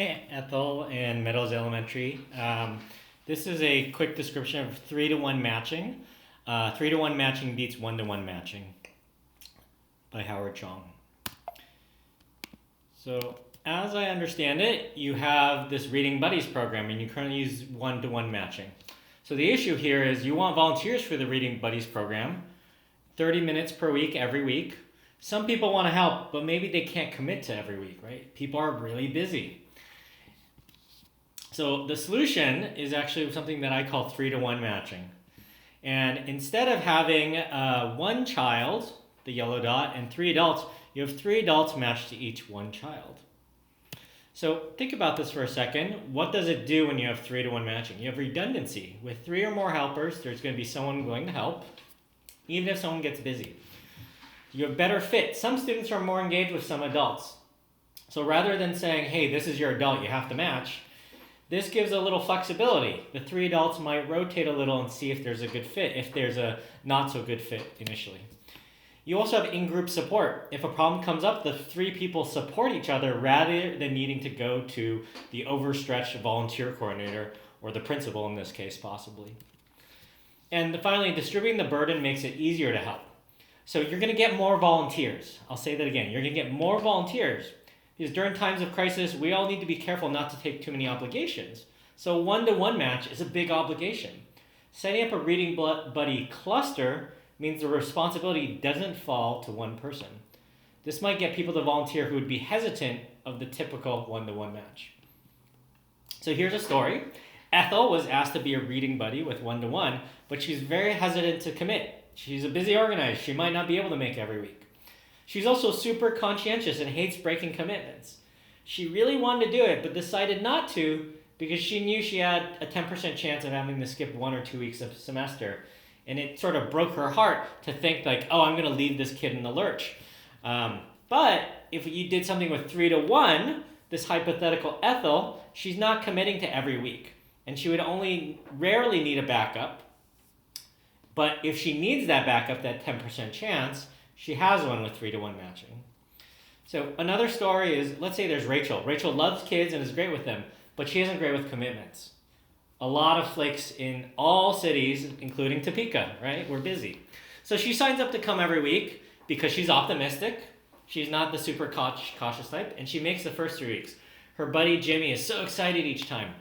Ethel in Meadows Elementary. This is a quick description of 3-to-1 matching. 3-to-1 matching beats 1-to-1 matching by Howard Chong. So as I understand it, you have this Reading Buddies program and you currently use 1-to-1 matching. So the issue here is you want volunteers for the Reading Buddies program, 30 minutes per week, every week. Some people want to help, but maybe they can't commit to every week, right? People are really busy. So the solution is actually something that I call 3-to-1 matching. And instead of having one child, the yellow dot, and 3 adults, you have 3 adults matched to each one child. So think about this for a second. What does it do when you have 3-to-1 matching? You have redundancy. With 3 or more helpers, there's going to be someone willing to help, even if someone gets busy. You have better fit. Some students are more engaged with some adults. So rather than saying, hey, this is your adult, you have to match, this gives a little flexibility. The 3 adults might rotate a little and see if there's a good fit, if there's a not so good fit initially. You also have in-group support. If a problem comes up, the 3 people support each other rather than needing to go to the overstretched volunteer coordinator or the principal in this case, possibly. And finally, distributing the burden makes it easier to help. So you're going to get more volunteers. I'll say that again. You're going to get more volunteers. Because during times of crisis, we all need to be careful not to take too many obligations. So 1-to-1 match is a big obligation. Setting up a Reading Buddy cluster means the responsibility doesn't fall to one person. This might get people to volunteer who would be hesitant of the typical 1-to-1 match. So here's a story. Ethel was asked to be a reading buddy with 1-to-1, but she's very hesitant to commit. She's a busy organizer. She might not be able to make every week. She's also super conscientious and hates breaking commitments. She really wanted to do it, but decided not to because she knew she had a 10% chance of having to skip 1 or 2 weeks of semester. And it sort of broke her heart to think like, oh, I'm going to leave this kid in the lurch. But if you did something with 3-to-1, this hypothetical Ethel, she's not committing to every week. And she would only rarely need a backup. But if she needs that backup, that 10% chance, she has one with 3-to-1 matching. So another story is, let's say there's Rachel. Rachel loves kids and is great with them, but she isn't great with commitments. A lot of flakes in all cities, including Topeka, right? We're busy. So she signs up to come every week because she's optimistic. She's not the super cautious type, and she makes the first 3 weeks. Her buddy Jimmy is so excited each time.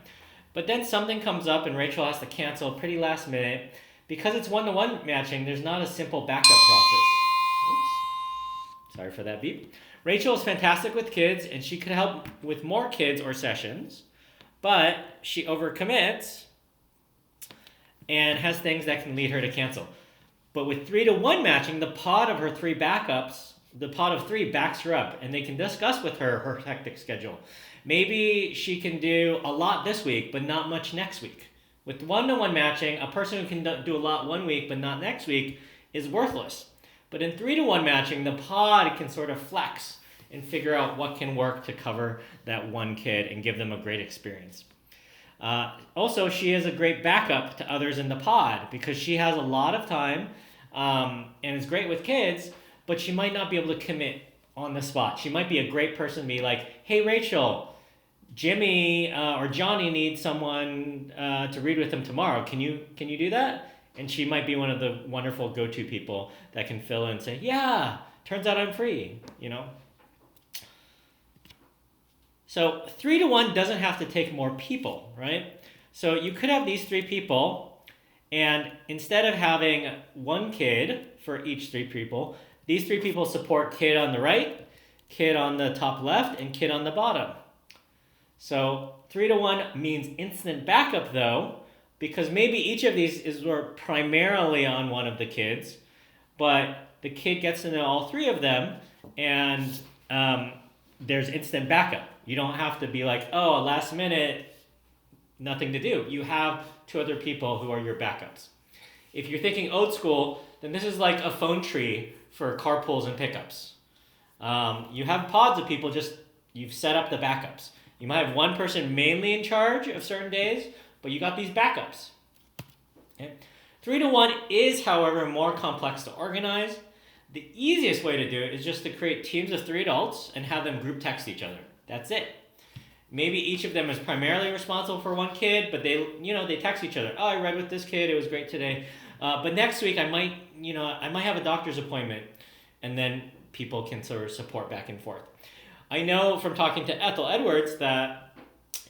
But then something comes up and Rachel has to cancel pretty last minute. Because it's 1-to-1 matching, there's not a simple backup process. Oops. Sorry for that beep. Rachel is fantastic with kids, and she could help with more kids or sessions, but she overcommits and has things that can lead her to cancel. But with 3-to-1 matching, the pod of her 3 backups, the pod of 3 backs her up, and they can discuss with her hectic schedule. Maybe she can do a lot this week, but not much next week. With 1-to-1 matching, a person who can do a lot one week but not next week is worthless. But in 3-to-1 matching, the pod can sort of flex and figure out what can work to cover that one kid and give them a great experience. Also, she is a great backup to others in the pod because she has a lot of time and is great with kids, but she might not be able to commit on the spot. She might be a great person to be like, hey, Rachel, Jimmy or Johnny needs someone to read with them tomorrow. Can you do that? And she might be one of the wonderful go-to people that can fill in and say, yeah, turns out I'm free, So 3-to-1 doesn't have to take more people, right? So you could have these 3 people, and instead of having one kid for each 3 people, these 3 people support kid on the right, kid on the top left, and kid on the bottom. So 3-to-1 means instant backup though, because maybe each of these is primarily on one of the kids, but the kid gets to know all 3 of them, and there's instant backup. You don't have to be like, oh, last minute, nothing to do. You have 2 other people who are your backups. If you're thinking old school, then this is like a phone tree for carpools and pickups. You have pods of people, you've set up the backups. You might have one person mainly in charge of certain days, but you got these backups. Okay? 3-to-1 is, however, more complex to organize. The easiest way to do it is just to create teams of 3 adults and have them group text each other. That's it. Maybe each of them is primarily responsible for one kid, but they text each other. Oh, I read with this kid. It was great today. But next week I might have a doctor's appointment, and then people can sort of support back and forth. I know from talking to Ethel Edwards that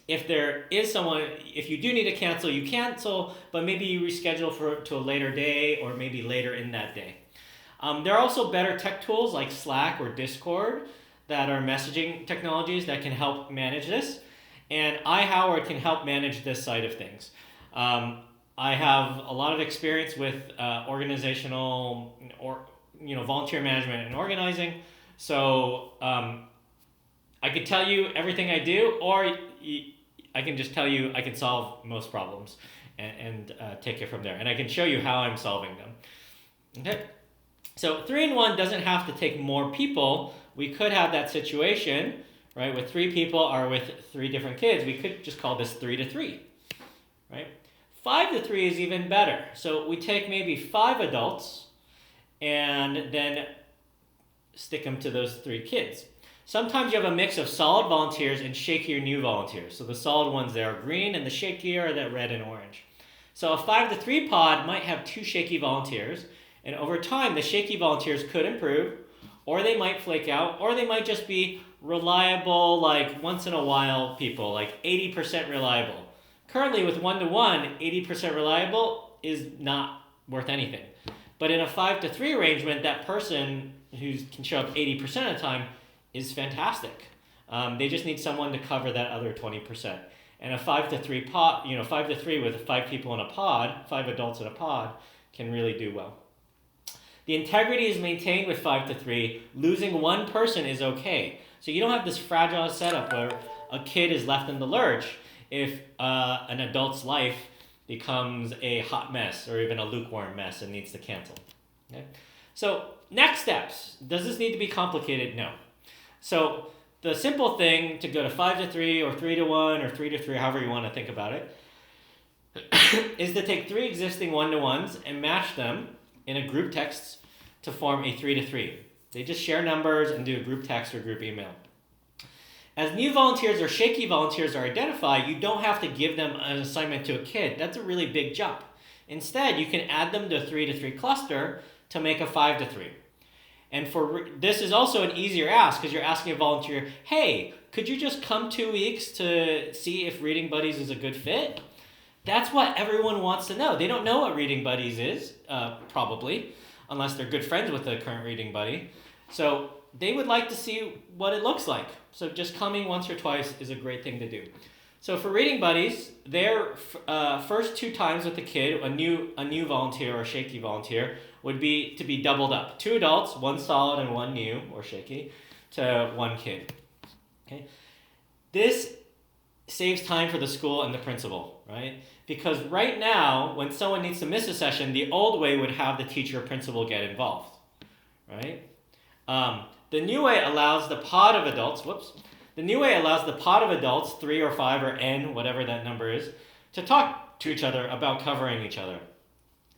if there is someone, if you do need to cancel, you cancel, but maybe you reschedule to a later day or maybe later in that day. There are also better tech tools like Slack or Discord that are messaging technologies that can help manage this. And iHoward can help manage this side of things. I have a lot of experience with organizational or volunteer management and organizing. So I could tell you everything I do, or I can just tell you I can solve most problems and take it from there. And I can show you how I'm solving them. Okay. So 3-in-1 doesn't have to take more people. We could have that situation, right, with 3 people or with 3 different kids. We could just call this 3-to-3, right? 5-to-3 is even better. So we take maybe 5 adults and then stick them to those 3 kids. Sometimes you have a mix of solid volunteers and shakier new volunteers. So the solid ones there are green and the shakier are that red and orange. So a 5-to-3 pod might have 2 shaky volunteers, and over time the shaky volunteers could improve, or they might flake out, or they might just be reliable, like once in a while people, like 80% reliable. Currently with 1-to-1, 80% reliable is not worth anything. But in a 5-to-3 arrangement, that person who can show up 80% of the time is fantastic. They just need someone to cover that other 20%. And a 5-to-3 pod, 5-to-3 with 5 people in a pod, 5 adults in a pod, can really do well. The integrity is maintained with 5-to-3. Losing one person is okay. So you don't have this fragile setup where a kid is left in the lurch if an adult's life becomes a hot mess or even a lukewarm mess and needs to cancel. Okay? So next steps. Does this need to be complicated? No. So the simple thing to go to 5-to-3 or 3-to-1 or 3-to-3, however you want to think about it, is to take 3 existing 1-to-1s and match them in a group text to form a 3-to-3. They just share numbers and do a group text or group email. As new volunteers or shaky volunteers are identified, you don't have to give them an assignment to a kid. That's a really big jump. Instead, you can add them to a 3-to-3 cluster to make a 5-to-3. And this is also an easier ask because you're asking a volunteer, hey, could you just come 2 weeks to see if Reading Buddies is a good fit? That's what everyone wants to know. They don't know what Reading Buddies is, probably, unless they're good friends with the current Reading Buddy. So they would like to see what it looks like. So just coming once or twice is a great thing to do. So for Reading Buddies, their first 2 times with the kid, a new volunteer or shaky volunteer, would be to be doubled up. 2 adults, 1 solid and 1 new or shaky, to 1 kid. Okay, this saves time for the school and the principal, right? Because right now, when someone needs to miss a session, the old way would have the teacher or principal get involved, right? The new way allows the pod of adults, the new way allows the pod of adults, 3 or 5 or n, whatever that number is, to talk to each other about covering each other.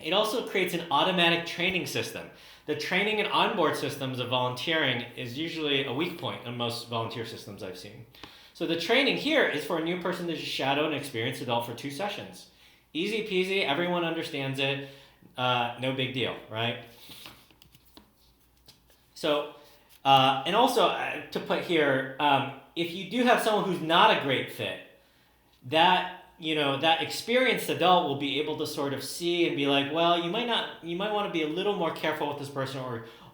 It also creates an automatic training system. The training and onboard systems of volunteering is usually a weak point in most volunteer systems I've seen. So the training here is for a new person to just shadow an experienced adult for 2 sessions. Easy peasy, everyone understands it, no big deal, right? So, and also to put here, if you do have someone who's not a great fit, that experienced adult will be able to sort of see and be like, well, you might want to be a little more careful with this person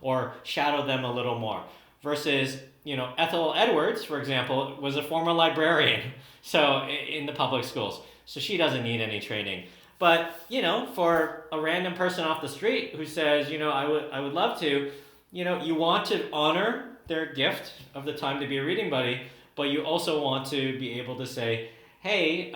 or shadow them a little more. Versus, Ethel Edwards, for example, was a former librarian, so in the public schools, so she doesn't need any training. But for a random person off the street who says, I would love to, you want to honor their gift of the time to be a reading buddy, but you also want to be able to say, hey,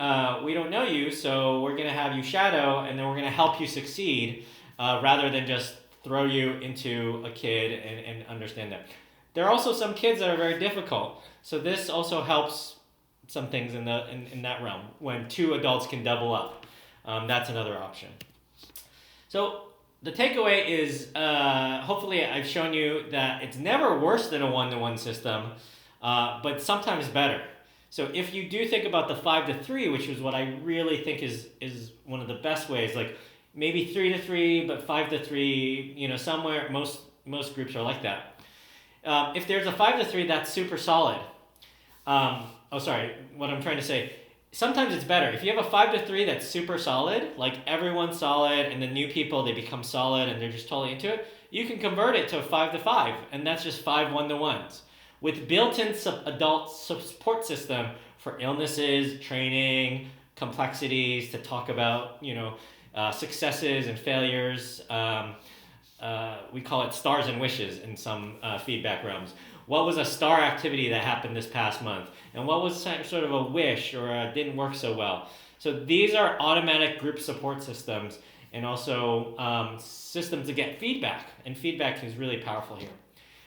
we don't know you, so we're going to have you shadow, and then we're going to help you succeed, rather than just throw you into a kid and understand that. There are also some kids that are very difficult, so this also helps some things in that realm. When 2 adults can double up, that's another option. So the takeaway is, hopefully I've shown you that it's never worse than a 1-to-1 system, but sometimes better. So if you do think about the 5 to 3, which is what I really think is one of the best ways, like maybe 3 to 3, but 5 to 3, somewhere most groups are like that. If there's a 5 to 3, that's super solid. What I'm trying to say, sometimes it's better. If you have a 5 to 3 that's super solid, like everyone's solid and the new people, they become solid and they're just totally into it, you can convert it to a 5 to 5, and that's just 5 1-to-1s. With built-in adult support system for illnesses, training, complexities, to talk about, successes and failures. We call it stars and wishes in some feedback realms. What was a star activity that happened this past month? And what was sort of a wish or didn't work so well? So these are automatic group support systems, and also systems to get feedback. And feedback is really powerful here.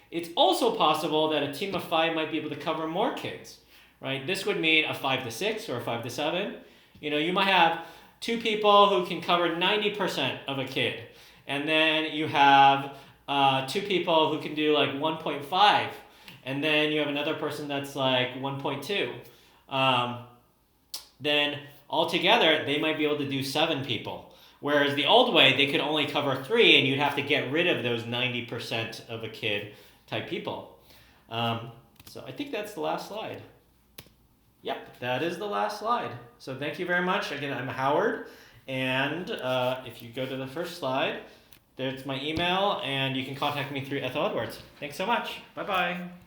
It's also possible that a team of 5 might be able to cover more kids, right? This would mean a 5 to 6 or a 5 to 7. You might have 2 people who can cover 90% of a kid. And then you have 2 people who can do like 1.5. And then you have another person that's like 1.2. Then altogether, they might be able to do 7 people. Whereas the old way, they could only cover 3, and you'd have to get rid of those 90% of a kid type people. So I think that's the last slide. Yep, that is the last slide. So thank you very much. Again, I'm Howard. And if you go to the first slide, there's my email, and you can contact me through Ethel Edwards. Thanks so much. Bye-bye.